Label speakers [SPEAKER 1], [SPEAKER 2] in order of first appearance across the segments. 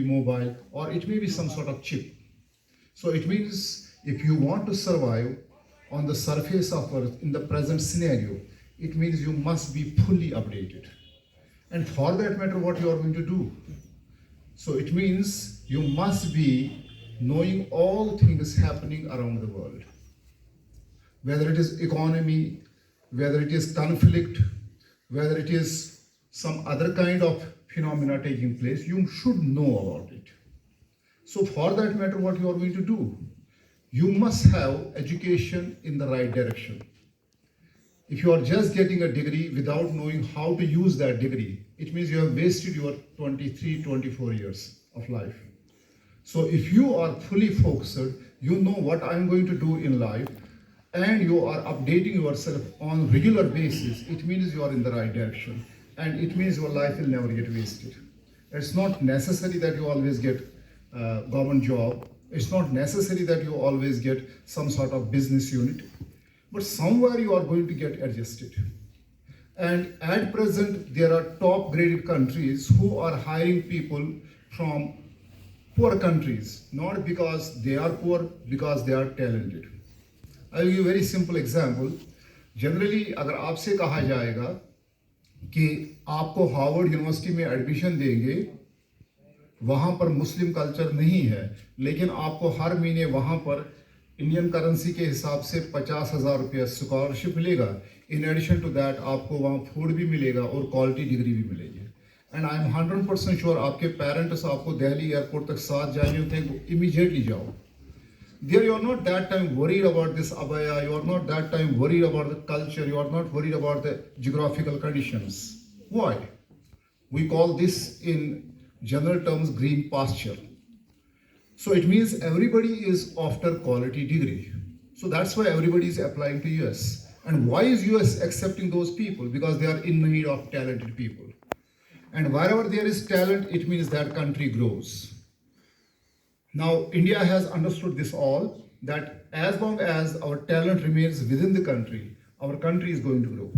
[SPEAKER 1] mobile, or it may be some sort of chip. So it means if you want to survive on the surface of Earth in the present scenario, it means you must be fully updated. And for that matter, what you are going to do? So it means you must be knowing all things happening around the world. Whether it is economy, whether it is conflict, whether it is some other kind of phenomena taking place, you should know about it. So for that matter, what you are going to do? You must have education in the right direction. If you are just getting a degree without knowing how to use that degree, it means you have wasted your 23, 24 years of life. So if you are fully focused, you know what I'm going to do in life, and you are updating yourself on regular basis, it means you are in the right direction. And it means your life will never get wasted. It's not necessary that you always get a government job. It's not necessary that you always get some sort of business unit. But somewhere you are going to get adjusted. And at present, there are top graded countries who are hiring people from poor countries, not because they are poor, because they are talented. I will give you a very simple example. Generally, अगर आपसे कहा जाएगा कि आपको Harvard university में admission देंगे, वहाँ पर मुस्लिम कल्चर नहीं है, लेकिन आपको हर महीने वहाँ पर इंडियन करेंसी के हिसाब से 50,000 रुपया स्कॉलरशिप मिलेगा. इन एडिशन टू दैट आपको वहाँ फूड भी मिलेगा और क्वालिटी डिग्री भी मिलेगी. एंड आई एम 100% श्योर आपके पेरेंट्स आपको दिल्ली एयरपोर्ट तक साथ जाने थे, इमीडिएटली जाओ. There you are not that time worried about this abaya, you are not that time worried about the culture, you are not worried about the geographical conditions. Why? We call this in general terms green pasture. So it means everybody is after quality degree. So that's why everybody is applying to US. And why is US accepting those people? Because they are in need of talented people. And wherever there is talent, it means that country grows. Now, India has understood this all, that as long as our talent remains within the country is going to grow.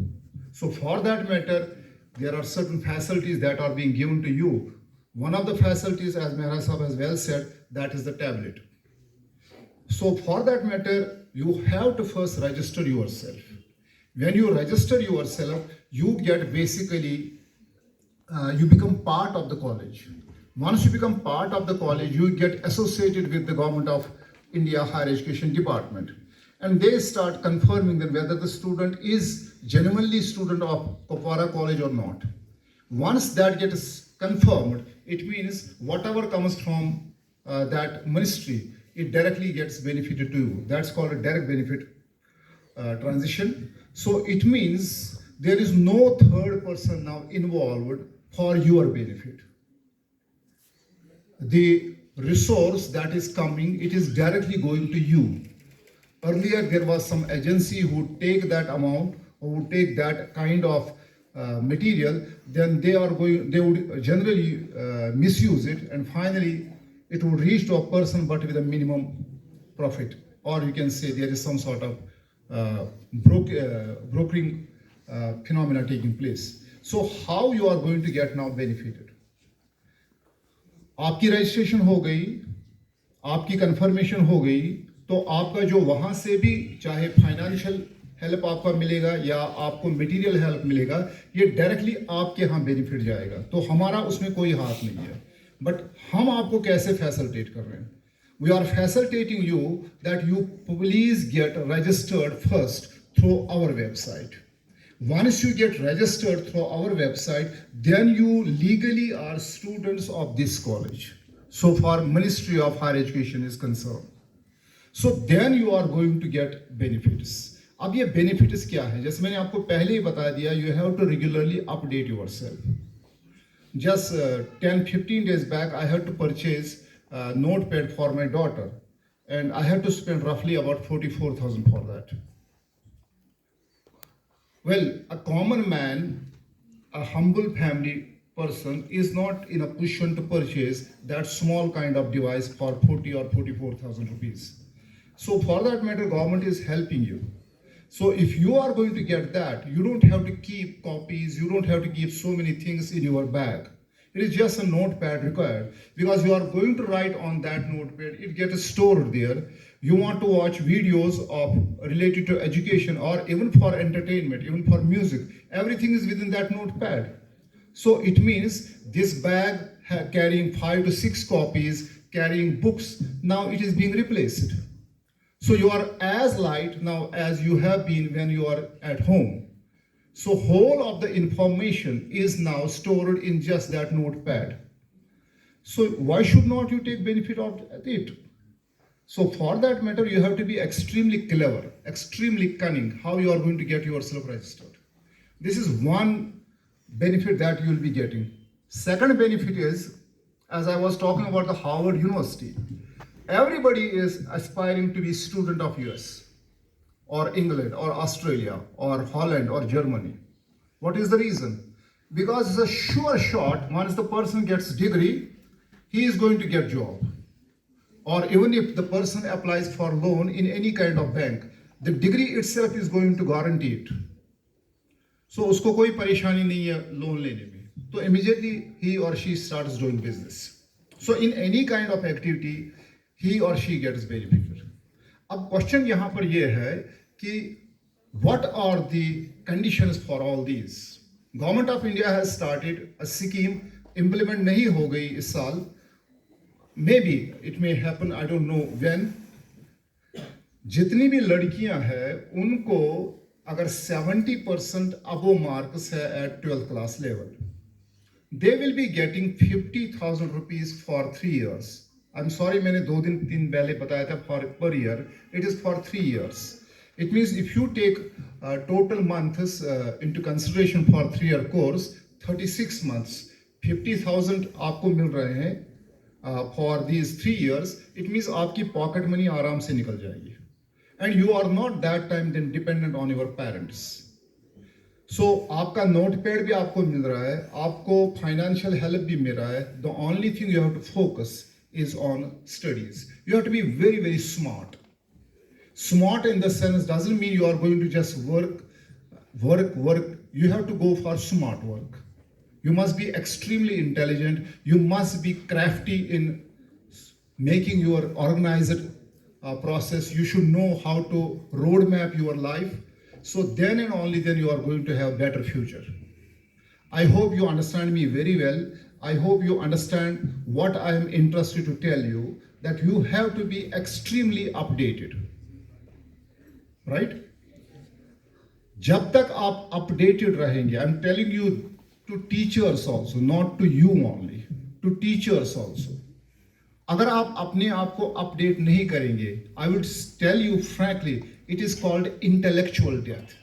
[SPEAKER 1] So for that matter, there are certain facilities that are being given to you. One of the facilities, as Mehra Sahab has well said, that is the tablet. So for that matter, you have to first register yourself. When you register yourself, you get basically, you become part of the college. Once you become part of the college, you get associated with the Government of India Higher Education Department. And they start confirming that whether the student is genuinely student of Kupwara College or not. Once that gets confirmed, it means whatever comes from that ministry, it directly gets benefited to you. That's called a direct benefit transition. So it means there is no third person now involved for your benefit. The resource that is coming, it is directly going to you. Earlier, there was some agency who would take that amount or would take that kind of material, then they would generally misuse it, and finally it would reach to a person but with a minimum profit. Or you can say there is some sort of brokering phenomena taking place. So how you are going to get now benefited? आपकी registration हो गई, आपकी confirmation हो गई, तो आपका जो वहाँ से भी चाहे फाइनेंशियल हेल्प आपका मिलेगा या आपको मटेरियल हेल्प मिलेगा, ये डायरेक्टली आपके यहाँ बेनिफिट जाएगा. तो हमारा उसमें कोई हाथ नहीं है. बट हम आपको कैसे फैसिलिटेट कर रहे हैं? We are facilitating you that you please get registered first through our website. Once you get registered through our website, then you legally are students of this college. So far, Ministry of Higher Education is concerned. So then you are going to get benefits. अब ये benefits क्या है? जैसे मैंने आपको पहले ही बता दिया, you have to regularly update yourself. Just 10-15 days back, I had to purchase a notepad for my daughter, and I had to spend roughly about 44,000 for that. Well, a common man, a humble family person is not in a position to purchase that small kind of device for 40 or 44,000 rupees. So for that matter, government is helping you. So if you are going to get that, you don't have to keep copies, you don't have to keep so many things in your bag. It is just a notepad required because you are going to write on that notepad. It gets stored there. You want to watch videos of related to education or even for entertainment, even for music. Everything is within that notepad. So it means this bag carrying 5 to 6 copies, carrying books, now it is being replaced. So you are as light now as you have been when you are at home. So whole of the information is now stored in just that notepad. So why should not you take benefit of it? So for that matter, you have to be extremely clever, extremely cunning, how you are going to get yourself registered. This is one benefit that you will be getting. Second benefit is, as I was talking about the Harvard University, everybody is aspiring to be student of US or England or Australia or Holland or Germany. What is the reason? Because it's a sure shot, once the person gets degree, he is going to get job. Or even if the person applies for loan in any kind of bank, the degree itself is going to guarantee it. So उसको कोई परेशानी नहीं है loan लेने में. So immediately he or she starts doing business. So in any kind of activity, he or she gets benefited. अब question यहाँ पर ये है कि what are the conditions for all these? Government of India has started a scheme, implement नहीं हो गई इस साल. Maybe it may happen, I don't know when. जितनी भी लड़कियां हैं उनको अगर 70% above marks है at 12th class level, they will be getting 50,000 rupees for 3 years. I'm sorry, मैंने 2 दिन 3 पहले बताया था for per year. It is for 3 years. It means if you take total months into consideration for 3-year course, 36 months, 50,000 आपको मिल रहे हैं for these 3 years. It means आपकी pocket money आराम से निकल जाएगी. And you are not that time then dependent on your parents. So आपका notepad भी आपको मिल रहा है, आपको financial help भी मिल रहा है. The only thing you have to focus is on studies. You have to be very, very smart. Smart in the sense doesn't mean you are going to just work. You have to go for smart work. You must be extremely intelligent. You must be crafty in making your organized process. You should know how to roadmap your life. So then and only then you are going to have better future. I hope you understand me very well. I hope you understand what I am interested to tell you, that you have to be extremely updated. Right? जब तक आप updated रहेंगे, I'm telling you to teachers also, not to you only, to teachers also. अगर आप अपने आप को update नहीं करेंगे, I would tell you frankly, it is called intellectual death.